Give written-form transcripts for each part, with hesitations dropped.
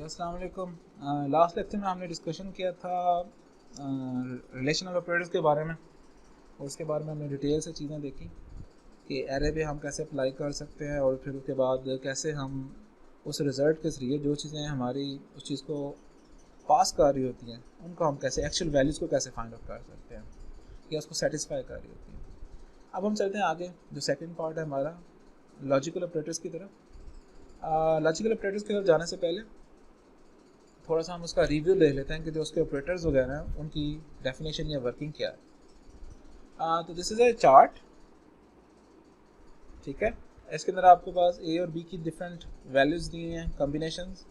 अस्सलाम वालेकुम। Last lecture में हमने डिस्कशन किया था रिलेशनल ऑपरेटर्स के बारे में और उसके बारे में हमने डिटेल से चीज़ें देखी कि एरे पे हम कैसे अप्लाई कर सकते हैं और फिर उसके बाद कैसे हम उस रिज़ल्ट के ज़रिए जो चीज़ें हमारी उस चीज़ को पास कर रही होती हैं उनको हम कैसे एक्चुअल वैल्यूज़ को कैसे फाइंड आउट कर सकते हैं या उसको सेटिस्फाई कर रही होती हैं। अब हम चलते हैं आगे, जो सेकेंड पार्ट है हमारा लॉजिकल ऑपरेटर्स की तरफ। लॉजिकल ऑपरेटर्स की तरफ जाने से पहले थोड़ा सा हम उसका रिव्यू ले लेते हैं कि जो उसके ऑपरेटर्स वगैरह हैं उनकी डेफिनेशन या वर्किंग क्या है। तो दिस इज़ ए चार्ट, ठीक है। इसके अंदर आपके पास ए और बी की डिफरेंट वैल्यूज़ दी हैं, कम्बिनेशंस,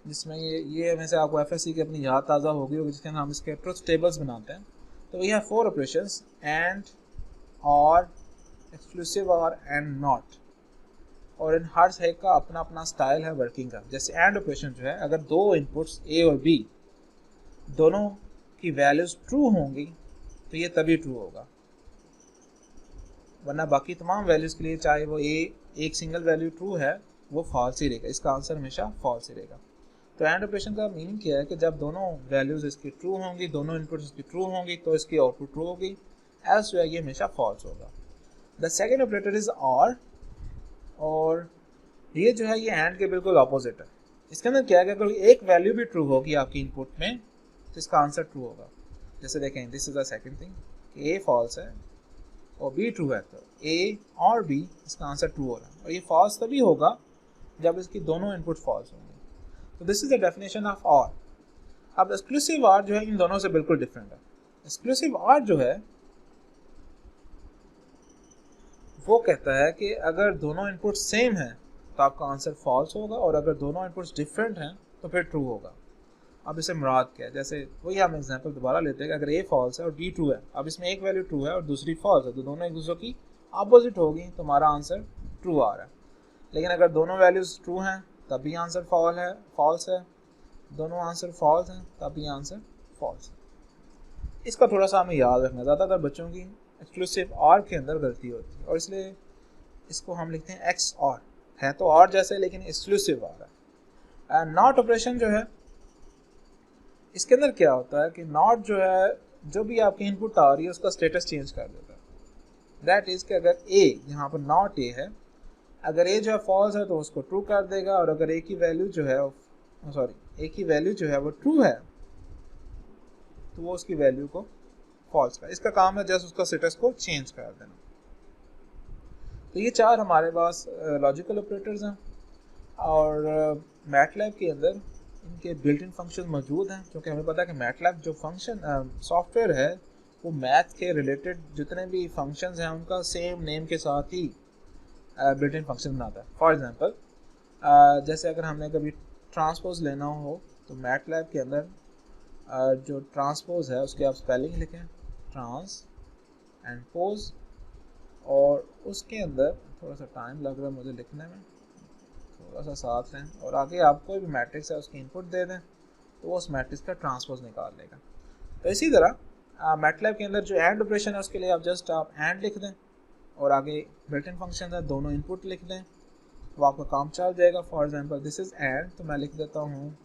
जिसमें ये में से आपको एफएससी की अपनी याद ताज़ा होगी जिसके अंदर हम इसके ट्रुथ टेबल्स बनाते हैं। तो वी हैव 4 ऑपरेशंस, एंड, और, एक्सक्लूसिव और, एंड नॉट, और इन हर एक का अपना अपना स्टाइल है वर्किंग का। जैसे एंड ऑपरेशन जो है, अगर दो इनपुट्स ए और बी दोनों की वैल्यूज ट्रू होंगी तो ये तभी ट्रू होगा, वरना बाकी तमाम वैल्यूज के लिए चाहे वो ए एक सिंगल वैल्यू ट्रू है वो फॉल्स ही रहेगा, इसका आंसर हमेशा फॉल्स ही रहेगा। तो एंड ऑपरेशन का मीनिंग क्या है कि जब दोनों वैल्यूज इसकी ट्रू होंगी, दोनों इनपुट्स इसकी ट्रू होंगी तो इसकी आउटपुट ट्रू होगी, एल्स जो है ये हमेशा फॉल्स होगा। द सेकेंड ऑपरेटर इज और ये जो है ये एंड के बिल्कुल अपोजिट है। इसके अंदर क्या है कि अगर एक वैल्यू भी ट्रू होगी आपकी इनपुट में तो इसका आंसर ट्रू होगा। जैसे देखें, this is the second thing, A false है और बी ट्रू है, तो ए और बी इसका आंसर ट्रू हो रहा है, और ये फॉल्स तभी होगा जब इसकी दोनों इनपुट फॉल्स होंगे। तो this is the definition of और। अब एक्सक्लूसिव और जो है इन दोनों से बिल्कुल डिफरेंट है। एक्सक्लूसिव और जो है वो कहता है कि अगर दोनों इनपुट सेम हैं तो आपका आंसर फॉल्स होगा, और अगर दोनों इनपुट्स डिफरेंट हैं तो फिर ट्रू होगा। अब इसे मुराद क्या है, जैसे वही हम एग्जांपल दोबारा लेते हैं कि अगर ए फॉल्स है और बी ट्रू है, अब इसमें एक वैल्यू ट्रू है और दूसरी फॉल्स है, तो दोनों एक दूसरे की अपोजिट होगी तो हमारा आंसर ट्रू आ रहा है। लेकिन अगर दोनों वैल्यूज ट्रू हैं तब भी आंसर फॉल्स है, दोनों आंसर फॉल्स हैं तब भी आंसर फॉल्स है। इसका थोड़ा सा हमें याद रखना, ज़्यादातर बच्चों की एक्सक्लूसिव और के अंदर गलती होती है, और इसलिए इसको हम लिखते हैं एक्स और, है तो और जैसे लेकिन एक्सक्लूसिव और है। नॉट ऑपरेशन जो है, इसके अंदर क्या होता है कि नॉट जो है जो भी आपकी इनपुट आ रही है उसका स्टेटस चेंज कर देता है। दैट इज कि अगर ए, यहाँ पर नॉट ए है, अगर ए जो है फॉल्स है तो उसको ट्रू कर देगा, और अगर ए की वैल्यू जो है वो ट्रू है तो वो उसकी वैल्यू को फॉल्स कर, इसका काम है जस्ट उसका स्टेटस को चेंज कर देना। तो ये 4 हमारे पास लॉजिकल ऑपरेटर्स हैं, और मैटलैब के अंदर इनके बिल्ट इन फंक्शन मौजूद हैं, क्योंकि हमें पता है कि मैटलैब जो फंक्शन सॉफ्टवेयर है वो मैथ के रिलेटेड जितने भी फंक्शंस हैं उनका सेम नेम के साथ ही बिल्ट इन फंक्शन बनाता है। फॉर एग्जांपल जैसे अगर हमने कभी ट्रांसपोज लेना हो तो मैटलैब के अंदर जो ट्रांसपोज है उसके आप स्पेलिंग लिखें, ट्रांस एंड पोज, और उसके अंदर थोड़ा सा टाइम लग रहा है मुझे लिखने में, थोड़ा सा साथ लें, और आगे आप कोई भी मैट्रिक्स है उसकी इनपुट दे दें तो वो उस मैट्रिक्स का ट्रांसपोज निकाल लेगा। तो इसी तरह मैटलैब के अंदर जो एंड ऑपरेशन है उसके लिए आप जस्ट आप एंड लिख दें और आगे बिल्ट इन फंक्शन है दोनों इनपुट लिख दें, वो आपका काम चल जाएगा। For example this is and, तो मैं लिख देता हूँ,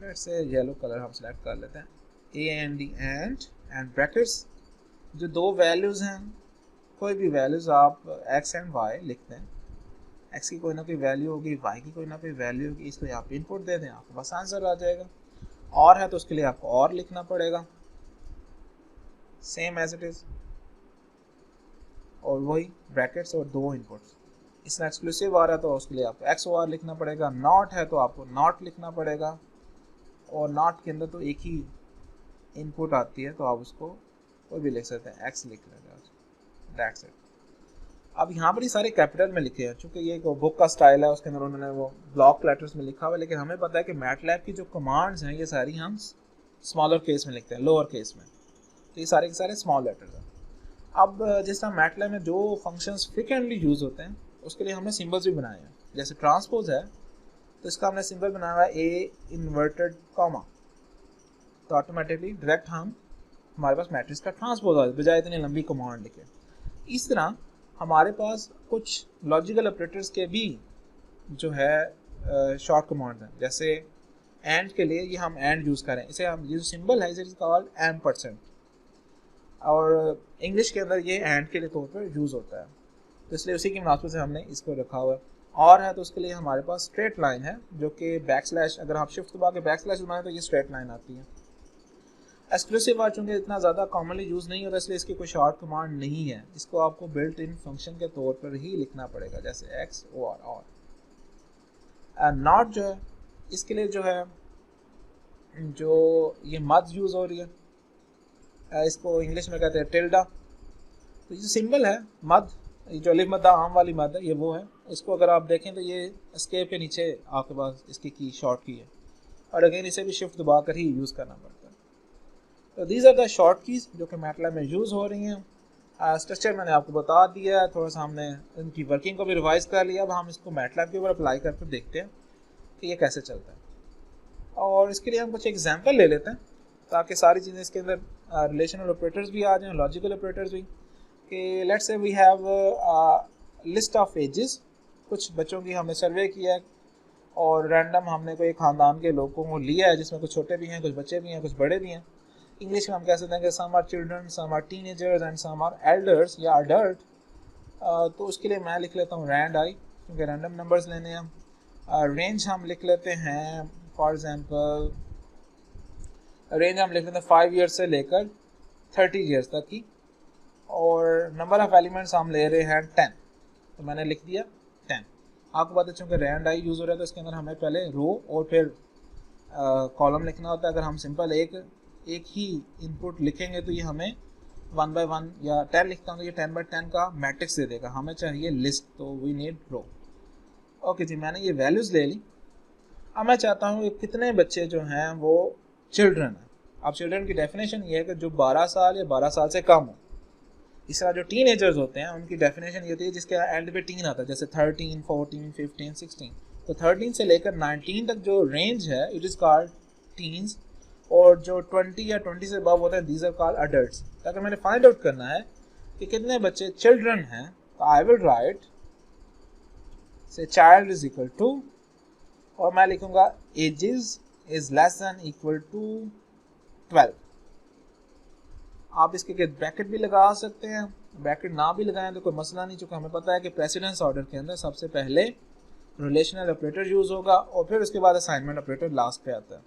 लेट्स से येलो कलर हम सेलेक्ट कर लेते हैं, A and D, and brackets, जो दो वैल्यूज़ हैं कोई भी वैल्यूज़ आप एक्स एंड वाई लिखते हैं, एक्स की कोई ना कोई वैल्यू होगी, वाई की कोई ना कोई वैल्यू होगी, इसको आप इनपुट दे दें आपके पास आंसर आ जाएगा। और है तो उसके लिए आपको और लिखना पड़ेगा सेम एज इट इज़, और वही ब्रैकेट्स और दो इनपुट्स। इसमें एक्सक्लूसिव आ रहा है तो उसके लिए आपको एक्स ओ आर लिखना पड़ेगा, नॉट है तो आपको नॉट लिखना पड़ेगा, और नॉट के अंदर तो एक ही इनपुट आती है तो आप उसको कोई भी लिख सकते हैं, एक्स लिख लेगा, दैट्स इट। अब यहाँ पर ही सारे कैपिटल में लिखे हैं, चूँकि ये बुक का स्टाइल है उसके अंदर उन्होंने वो ब्लॉक लेटर्स में लिखा हुआ है, लेकिन हमें पता है कि मैटलैब की जो कमांड्स हैं ये सारी हम स्मॉलर केस में लिखते हैं, लोअर केस में, तो ये सारे के सारे स्मॉल लेटर्स हैं। अब जिस तरह मैटलैब में जो फंक्शंस फ्रिक्वेंटली यूज़ होते हैं उसके लिए हमने सिम्बल्स भी बनाए हैं। जैसे ट्रांसपोज है तो इसका हमने सिंबल बनाया हुआ है ए इन्वर्टेड कॉमा, तो ऑटोमेटिकली डायरेक्ट हमारे पास मैट्रिक्स का ट्रांसपोज आ जाए बजाय इतनी लंबी कमांड लिखे। इस तरह हमारे पास कुछ लॉजिकल ऑपरेटर्स के भी जो है शॉर्ट कमांड हैं। जैसे एंड के लिए ये हम एंड यूज़ करें, इसे हम ये सिंबल है इट इज़ कॉल्ड %, और इंग्लिश के अंदर ये एंड के लिए तौर पर यूज़ होता है, तो इसलिए उसी की मुनासिबत से हमने इसको रखा हुआ है। और है तो उसके लिए हमारे पास स्ट्रेट लाइन है, जो कि बैकस्लैश, अगर आप शिफ्ट दबा के बैकस्लैश बनाएं तो ये स्ट्रेट लाइन आती है। एक्सक्लूसिव वर्ड चूँकि इतना ज़्यादा कॉमनली यूज़ नहीं होता, इसलिए इसकी कोई शॉर्ट कमांड नहीं है, इसको आपको बिल्ट इन फंक्शन के तौर पर ही लिखना पड़ेगा, जैसे एक्स और नॉट जो है इसके लिए जो है जो ये मद यूज़ हो रही है, इसको इंग्लिश में कहते हैं टिल्डा। तो ये सिंबल है मद, ये जो अलिफ मद आम वाली मद है ये वो है, इसको अगर आप देखें तो ये एस्केप के नीचे आपके पास इसकी की शॉर्ट की है, और अगेन इसे भी शिफ्ट दबा कर ही यूज़ करना पड़ता है। तो these are the short keys जो कि मैटलैब में यूज़ हो रही हैं। स्ट्रक्चर मैंने आपको बता दिया है, थोड़ा सा हमने इनकी वर्किंग को भी रिवाइज कर लिया। अब हम इसको मैटलैब के ऊपर अप्लाई करके देखते हैं कि ये कैसे चलता है, और इसके लिए हम कुछ एग्जाम्पल ले लेते हैं ताकि सारी चीज़ें इसके अंदर रिलेशनल ऑपरेटर्स भी आ जाएँ, लॉजिकल ऑपरेटर्स भी। कि let's say we have list of ages, कुछ बच्चों की हमने सर्वे किया है और रैंडम हमने कोई ख़ानदान के लोगों को लिया है, जिसमें कुछ छोटे भी हैं, कुछ बच्चे भी हैं, कुछ बड़े भी हैं। इंग्लिश में हम कह सकते हैं कि some are children, some are teenagers and some are elders या अडल्ट। तो उसके लिए मैं लिख लेता हूँ रैंड आई, क्योंकि रैंडम नंबर्स लेने हैं। रेंज हम लिख लेते हैं, फॉर एग्जांपल रेंज हम लिख लेते हैं 5 ईयर्स से लेकर 30 ईयर्स तक की, और नंबर ऑफ एलिमेंट्स हम ले रहे हैं 10, तो मैंने लिख दिया 10। आपको पता है चूँकि रैंड आई यूज़ हो रहा है तो इसके अंदर हमें पहले रो और फिर कॉलम लिखना होता है। अगर हम सिंपल एक ही इनपुट लिखेंगे तो ये हमें 1 by 1 या 10 लिखता हूँ तो ये 10 by 10 का मैट्रिक्स दे देगा। हमें चाहिए लिस्ट, तो वी नीड रो। ओके जी, मैंने ये वैल्यूज़ ले ली। अब मैं चाहता हूँ कि कितने बच्चे जो हैं वो चिल्ड्रन हैं। अब चिल्ड्रन की डेफिनेशन ये है कि जो 12 साल या 12 साल से कम हो। इस तरह जो टीनेजर्स होते हैं उनकी डेफिनेशन ये होती है जिसके एंड पे 3 आता है, जैसे 13, 14, 15, 16। तो 13 से लेकर 19 तक जो रेंज है इट इज़ कॉल्ड टीन्स, और जो 20 या 20 से अबव होते हैं दीज आर कॉल्ड अडल्ट्स। अगर मैंने फाइंड आउट करना है कि कितने बच्चे चिल्ड्रन हैं तो I will write say child is equal to, और मैं लिखूंगा ages is less than equal to 12। आप इसके ब्रैकेट भी लगा सकते हैं, ब्रैकेट ना भी लगाएं तो कोई मसला नहीं, चूँकि हमें पता है कि प्रेसिडेंस ऑर्डर के अंदर सबसे पहले रिलेशनल ऑपरेटर यूज़ होगा और फिर उसके बाद असाइनमेंट ऑपरेटर लास्ट पे आता है।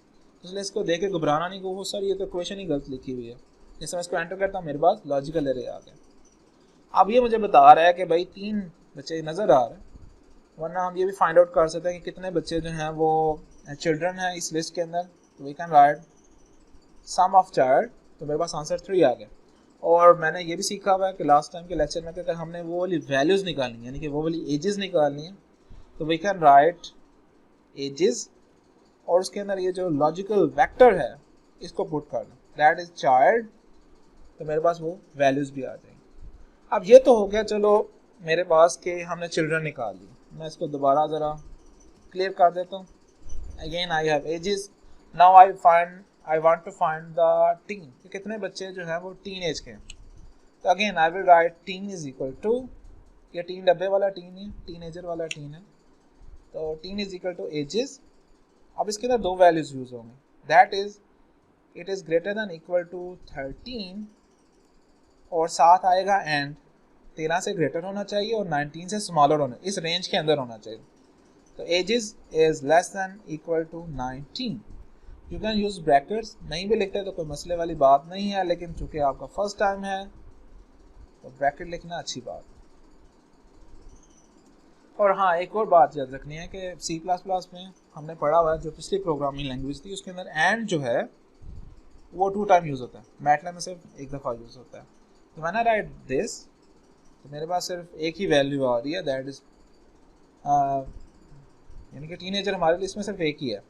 इसलिए इसको देख के घबराना नहीं, वो सर ये तो क्वेश्चन ही गलत लिखी हुई है। जैसे मैं इसको एंटर करता हूँ मेरे पास लॉजिकल एरे आ गया। अब ये मुझे बता रहा है कि भाई 3 बच्चे नज़र आ रहे हैं, वरना हम ये भी फाइंड आउट कर सकते हैं कि कितने बच्चे जो हैं वो चिल्ड्रन हैं इस लिस्ट के अंदर। तो we can write sum of child, तो मेरे पास आंसर 3 आ गया। और मैंने ये भी सीखा हुआ है कि लास्ट टाइम के लेक्चर में कि अगर हमने वो वाली वैल्यूज़ निकालनी है, यानी कि वो वाली एजेस निकालनी है, तो वी कैन राइट एजेस और उसके अंदर ये जो लॉजिकल वेक्टर है इसको पुट कर दें, दैट इज चाइल्ड, तो मेरे पास वो वैल्यूज़ भी आ जाएंगी। अब ये तो हो गया चलो मेरे पास कि हमने चिल्ड्रन निकाल ली। मैं इसको दोबारा ज़रा क्लियर कर देता हूँ। Again I have ages, now I want to find the teen, कि कितने बच्चे जो हैं वो टीन एज के हैं। तो again I will write teen is equal to, ये टीन डब्बे वाला टीन है, टीनेजर वाला टीन है, तो teen is equal to ages. अब इसके अंदर 2 वैल्यूज यूज होंगे, that is it is greater than equal to 13 और साथ आएगा एंड 13 से ग्रेटर होना चाहिए और 19 से स्मॉलर होना, इस रेंज के अंदर होना चाहिए। तो ages is less than equal to 19। You can use brackets, नहीं भी लिखते तो कोई मसले वाली बात नहीं है, लेकिन चूंकि आपका फर्स्ट टाइम है तो ब्रैकेट लिखना अच्छी बात है। और हाँ, एक और बात याद रखनी है कि C++ में हमने पढ़ा हुआ है, जो पिछली प्रोग्रामिंग लैंग्वेज थी उसके अंदर एंड जो है वो 2 टाइम यूज़ होता है, मैटलैब में सिर्फ एक दफ़ा यूज़ होता है। तो मैंने राइट दिस, तो मेरे पास सिर्फ एक ही वैल्यू आ रही है, दैट इज यानी कि टीनेजर हमारे लिए इसमें सिर्फ एक ही है।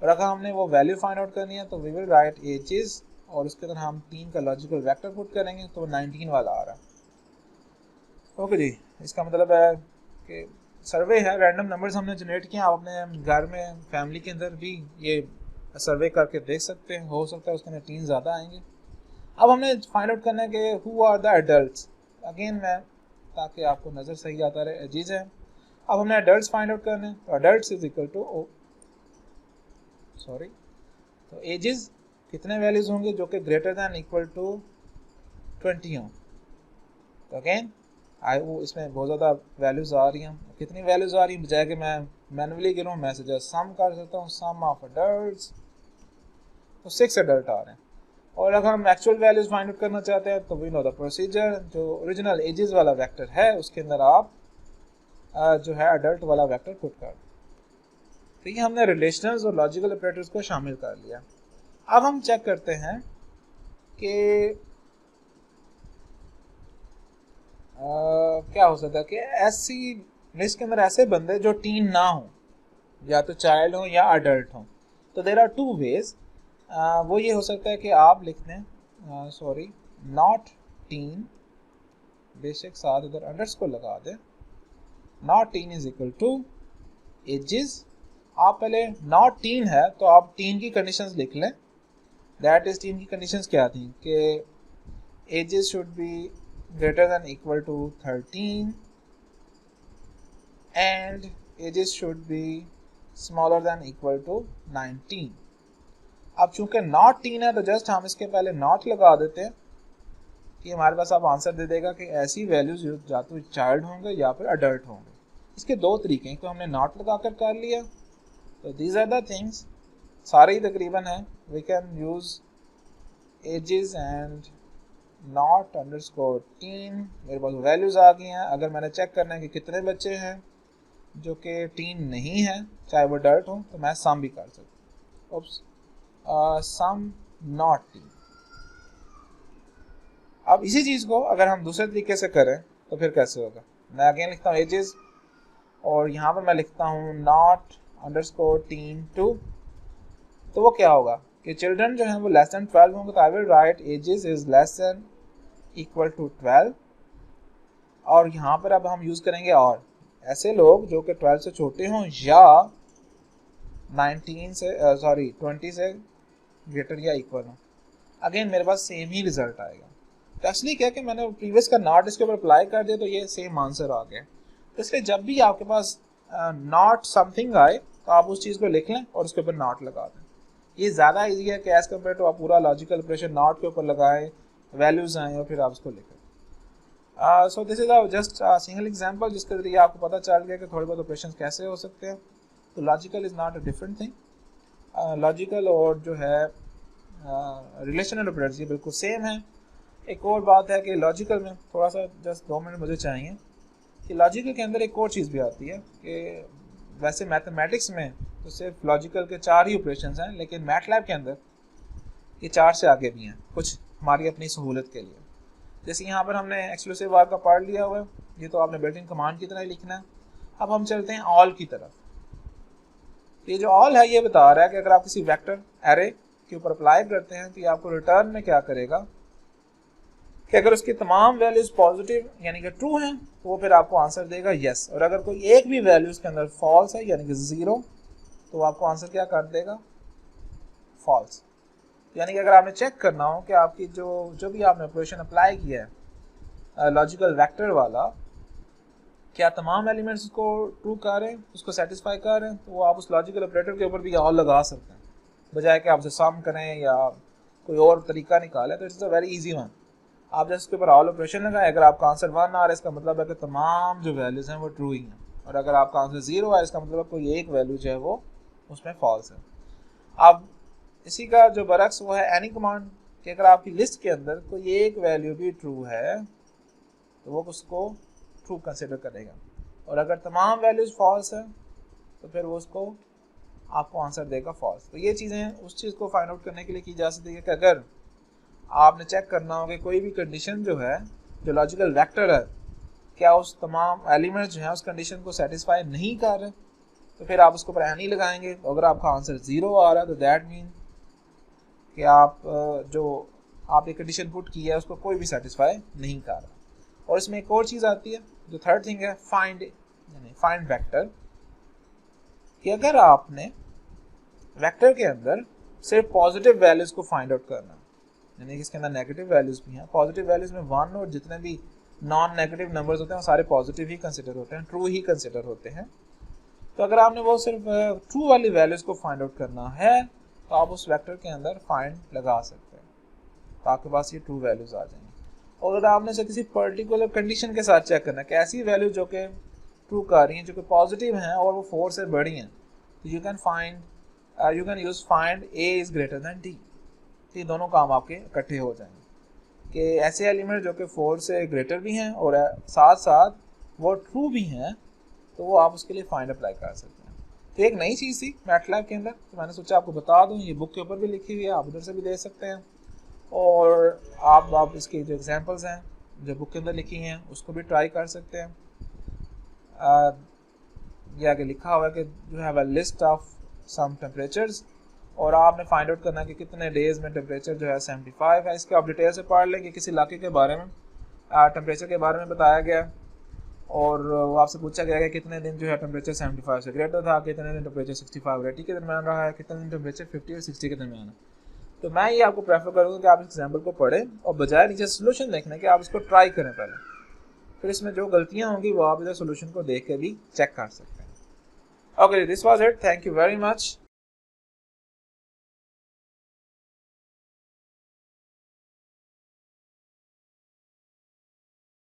और अगर हमने वो वैल्यू फाइंड आउट करनी है तो वी विल राइट एजेस और उसके अंदर हम 3 का लॉजिकल वेक्टर पुट करेंगे, तो 19 वाला आ रहा है। ओके जी, इसका मतलब है कि सर्वे है, रैंडम नंबर्स हमने जनरेट किए। आप अपने घर में फैमिली के अंदर भी ये सर्वे करके देख सकते हैं, हो सकता है उसके अंदर 3 ज़्यादा आएंगे। अब हमने फाइंड आउट करना है कि who are the adults. Again मैं, ताकि आपको नज़र सही आता रहे, अजीज़ है अब हमने अडल्ट फाइंड आउट करने हैं, तो अडल्ट इज इक्वल टू तो एजेस कितने वैल्यूज होंगे जो कि ग्रेटर दैन इक्वल टू 20 हों। तो अगेन वो इसमें बहुत ज़्यादा वैल्यूज आ रही हैं, कितनी वैल्यूज आ रही हैं, बजाय कि मैं मैनुअली गिनूँ मैं से जस्ट सम कर सकता हूँ, सम ऑफ अडल्ट्स, तो 6 अडल्ट आ रहे हैं। और अगर हम एक्चुअल वैल्यूज फाइंड आउट करना चाहते हैं तो वी नो द प्रोसीजर, जो ओरिजिनल एजेस वाला वेक्टर है उसके अंदर आप जो है अडल्ट वाला वेक्टर पुट कर। तो ये हमने रिलेशनल्स और लॉजिकल ऑपरेटर्स को शामिल कर लिया। अब हम चेक करते हैं कि क्या हो सकता है कि ऐसी लिस्ट के अंदर ऐसे बंदे जो टीन ना हो, या तो चाइल्ड हो या अडल्ट हो। तो देयर आर टू वेज, वो ये हो सकता है कि आप लिख दें सॉरी नॉट टीन, बेशक साथ इधर अंडरस्कोर लगा दें, not teen is equal to ages. आप पहले नॉट टीन है तो आप टीन की कंडीशंस लिख लें। दैट इज टीन की कंडीशंस क्या थी कि ages should be greater than equal to 13 and ages should be smaller than equal to 19। अब चूंकि नॉट टीन है तो जस्ट हम इसके पहले नॉट लगा देते हैं कि हमारे पास अब आंसर दे देगा कि ऐसी वैल्यूज या तो चाइल्ड होंगे या फिर अडल्ट होंगे। इसके दो तरीके हैं, तो हमने नॉट लगा कर लिया, तो दीज आर द थिंग्स सारे ही तकरीबन हैं। We can use ages and not underscore teen, मेरे पास वैल्यूज आ गई हैं। अगर मैंने चेक करना है कि कितने बच्चे हैं जो कि टीन नहीं है चाहे वो अडल्ट हो, तो मैं सम भी कर सकता हूँ, सम नॉट टीन। अब इसी चीज़ को अगर हम दूसरे तरीके से करें तो फिर कैसे होगा। मैं अगेन लिखता हूँ एजेस और यहाँ पर मैं लिखता हूँ नॉट अंडरस्कोर टीन 2, तो वो क्या होगा कि चिल्ड्रन जो है वो लेस देन 12 होंगे, तो I will write ages is less than equal to 12। और यहाँ पर अब हम यूज़ करेंगे और ऐसे लोग जो कि 12 से छोटे हों या 19 से 20 से ग्रेटर या इक्वल हो। अगेन मेरे पास सेम ही रिजल्ट आएगा। तो एक्चुअली क्या कि मैंने प्रीवियस का नॉट इसके ऊपर अप्लाई कर दिया तो ये सेम आंसर आ गया। तो इसलिए जब भी आपके पास नॉट समथिंग आए तो आप उस चीज़ को लिख लें और उसके ऊपर नॉट लगा दें। ये ज़्यादा ईजी है कि एज़ कम्पेयर टू आप पूरा लॉजिकल ऑपरेशन नॉट के ऊपर लगाएं, वैल्यूज आए और फिर आप उसको लिखें। So this is just single example जिसके जरिए आपको पता चल गया कि थोड़े बहुत ऑपरेशन कैसे हो सकते हैं। तो logical is not a different thing, logical और जो है रिलेशनल ऑपरेटर्स ये बिल्कुल सेम है। एक और बात है कि लॉजिकल में थोड़ा सा जस्ट 2 मिनट मुझे चाहिए कि लॉजिकल के अंदर एक और चीज़ भी आती है कि वैसे मैथमेटिक्स में तो सिर्फ लॉजिकल के 4 ही ऑपरेशंस हैं, लेकिन मैटलैब के अंदर ये 4 से आगे भी हैं कुछ हमारी अपनी सहूलत के लिए। जैसे यहाँ पर हमने एक्सक्लूसिव वार का पार्ट लिया हुआ है, ये तो आपने बिल्ट इन कमांड की तरह ही लिखना है। अब हम चलते हैं ऑल की तरफ। ये जो ऑल है ये बता रहा है कि अगर आप किसी वेक्टर एरे के ऊपर अप्लाई करते हैं तो ये आपको रिटर्न में क्या करेगा कि अगर उसकी तमाम वैल्यूज पॉजिटिव यानी कि ट्रू हैं तो वो फिर आपको आंसर देगा यस, और अगर कोई एक भी वैल्यू उसके अंदर फॉल्स है यानी कि 0 तो आपको आंसर क्या कर देगा फॉल्स। यानी कि अगर आपने चेक करना हो कि आपकी जो भी आपने ऑपरेशन अप्लाई किया है लॉजिकल वेक्टर वाला, क्या तमाम एलिमेंट्स को ट्रू कर रहे हैं, उसको सेटिस्फाई कर रहे हैं, तो वो आप उस लॉजिकल ऑपरेटर के ऊपर भी ऑल लगा सकते हैं, बजाय कि आप उसे सम करें या कोई और तरीका निकालें। तो it's a very easy one. आप जैसे उसके ऊपर ऑल ऑपरेशन लगाएं, अगर आपका आंसर 1 आ रहा है इसका मतलब है कि तमाम जो वैल्यूज हैं वो ट्रू ही हैं, और अगर आपका आंसर 0 है इसका मतलब है कोई एक वैल्यू जो है वो उसमें फॉल्स है। अब इसी का जो बरक्स वो है एनी कमांड, कि अगर आपकी लिस्ट के अंदर कोई एक वैल्यू भी ट्रू है तो वो उसको ट्रू कंसिडर करेगा, और अगर तमाम वैल्यूज फॉल्स है तो फिर वो उसको आपको आंसर देगा फॉल्स। तो ये चीज़ें उस चीज़ को फाइंड आउट करने के लिए की जा सकती है कि अगर आपने चेक करना हो कि कोई भी कंडीशन जो है जो लॉजिकल वेक्टर है क्या उस तमाम एलिमेंट्स जो है उस कंडीशन को सेटिस्फाई नहीं कर रहे, तो फिर आप उसके ऊपर एनी लगाएंगे। तो अगर आपका आंसर 0 आ रहा है तो दैट मीन कि आप जो आपने कंडीशन पुट की है उसको कोई भी सेटिस्फाई नहीं कर रहा। और इसमें एक और चीज़ आती है जो थर्ड थिंग है फाइंड, यानी फाइंड वेक्टर, कि अगर आपने वेक्टर के अंदर सिर्फ पॉजिटिव वैल्यूज़ को फाइंड आउट करना, यानी कि इसके अंदर नेगेटिव वैल्यूज़ भी हैं, पॉजिटिव वैल्यूज़ में 1 और जितने भी नॉन नेगेटिव नंबर्स होते हैं वो सारे पॉजिटिव ही कंसिडर होते हैं, ट्रू ही कंसिडर होते हैं। तो अगर आपने वो सिर्फ ट्रू वाली वैल्यूज़ को फाइंड आउट करना है तो आप उस वेक्टर के अंदर फाइंड लगा सकते हैं, तो आपके पास ये ट्रू वैल्यूज़ आ जाएंगी। और अगर आपने इसे किसी पर्टिकुलर कंडीशन के साथ चेक करना है कि ऐसी वैल्यू जो कि ट्रू कर रही हैं, जो कि पॉजिटिव हैं और वो 4 से बड़ी हैं, तो you can use find A is greater than D. ये दोनों काम आपके इकट्ठे हो जाएंगे कि ऐसे एलिमेंट जो कि 4 से ग्रेटर भी हैं और साथ साथ वो ट्रू भी हैं, तो वो आप उसके लिए फाइंड अप्लाई कर सकते हैं। तो एक नई चीज़ थी मैटलैब के अंदर, तो मैंने सोचा आपको बता दूं। ये बुक के ऊपर भी लिखी हुई है, आप उधर से भी देख सकते हैं, और आप इसकी जो एग्जांपल्स हैं जो बुक के अंदर लिखी हैं उसको भी ट्राई कर सकते हैं। ये आगे लिखा हुआ है कि you have a list of some temperatures, और आपने फाइंड आउट करना है कि कितने डेज में टेम्परेचर जो है 75 है। इसके आप डिटेल से पढ़ लेंगे, किसी इलाके के बारे में टेम्परेचर के बारे में बताया गया, और वो आपसे पूछा गया कि कितने दिन जो है टेम्परेचर 75 से ग्रेटर था, कितने दिन टेम्परेचर 65 और 80 के दरमियान रहा है, कितने दिन टेम्परेचर 50 और 60 के दरमियान है। तो मैं ये आपको प्रेफर करूँगा कि आप इस एग्जाम्पल को पढ़ें और बजाय नीचे सोल्यूशन देखने के आप इसको ट्राई करें पहले, फिर इसमें जो गलतियाँ होंगी वो आप इधर सोल्यूशन को देख के भी चेक कर सकते हैं। Okay, this was it, thank you very much.